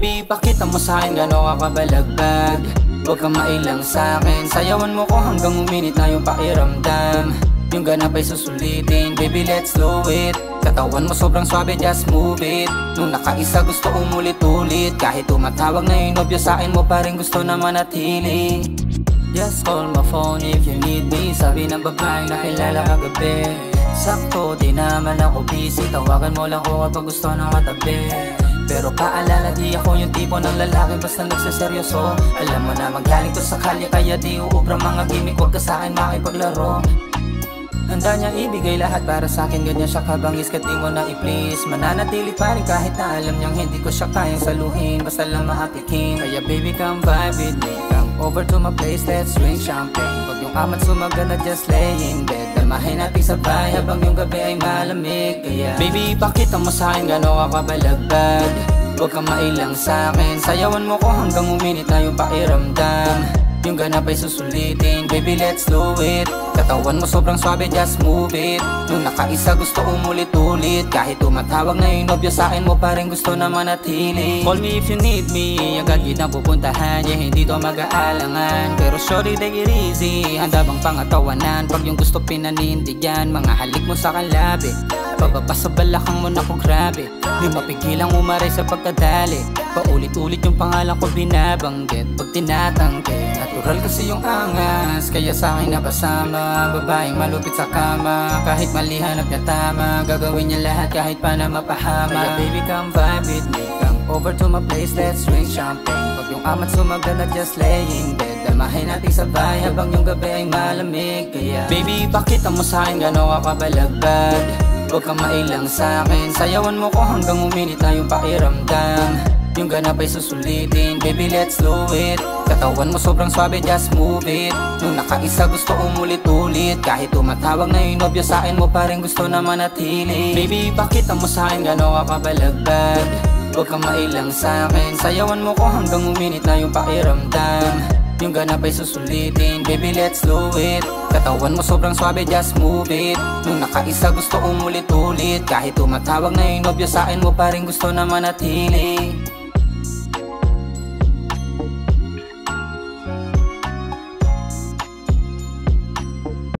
Baby, pakita mo sa'kin gano'n ka kabalagbag. Huwag kang mailang sa'kin, sayawan mo ko hanggang uminit na yung pakiramdam. Yung ganap ay susulitin, baby let's slow it. Katawan mo sobrang swabe, just move it. Nung nakaisa gusto umulit-ulit. Kahit tumatawag na yung nobyo sa'kin mo pa rin gusto na manatili. Just call my phone if you need me. Sabi ng babae na kilala kagabi. Sakto, di naman ako busy. Tawagan mo lang ko kapag gusto na katabi. Pero paalala, di ako yung tipo ng lalaki basta nagseseryoso. Alam mo na magaling to sa kalye, kaya di uubra mga gimmick. Huwag ka sa'kin makipaglaro. Handa niya ibigay lahat para sa'kin, ganyan siya kabangis, kat di mo na i-please. Mananatili pa rin kahit na alam niyang hindi ko siya kayang saluhin. Basta lang makatikim. Kaya baby come vibe with me. Come over to my place, let's drink champagne. Pag yung amat sumagana, just lay in bed. Dalmahin natin sabay habang yung gabi ay malamig. Kaya baby, pakita mo sa'kin gano'n ka kabalagbag. Huwag kang mailang sa'kin, sayawan mo ko hanggang uminit na yung pakiramdam. Yung ganap ay susulitin, baby let's do it. Katawan mo sobrang swabe, just move it. Nung nakaisa gusto umulit-ulit. Kahit tumatawag na yung nobyo sa'kin mo pa rin gusto na manatili. Call me if you need me, agad yun ang pupuntahan. Yeah, hindi to mag-aalangan, pero sorry take it easy. Handa bang pangatawanan pag yung gusto pinanindigan? Mga halik mo sa kalabi, pababa sa balakang mo na ko grabe. Di mapigilang umaray sa pagkadali. Paulit-ulit yung pangalan ko binabanggit pag tinatangke. Natural kasi yung angas, kaya sa'kin napasama. Babaeng malupit sa kama, kahit mali hanap niya tama. Gagawin niya lahat kahit pa na mapahama. Kaya baby come vibe with me. Come over to my place, let's drink champagne. Pag yung amat sumagana, just lay in bed. Dalmahin natin sabay habang yung gabi ay malamig. Kaya baby, pakita mo sa'kin gano'n ka kabalagbag. Huwag kang mailang sa'kin, sayawan mo ko hanggang uminit na yung pakiramdam. Yung ganap ay susulitin, baby let's do it. Katawan mo sobrang swabe, just move it. Nung nakaisa gusto umulit-ulit. Kahit tumatawag na yung nobyo sa'kin mo pa rin gusto na manatili. Baby, pakita mo sa'kin gano'n ka kabalagbag. Huwag kang mailang sa'kin, sayawan mo ko hanggang uminit na yung pakiramdam. Yung ganap ay susulitin, baby let's do it. Katawan mo sobrang swabe, just move it. Nung nakaisa gusto umulit-ulit. Kahit tumatawag na yung nobyo sa'kin mo pa rin gusto na manatili.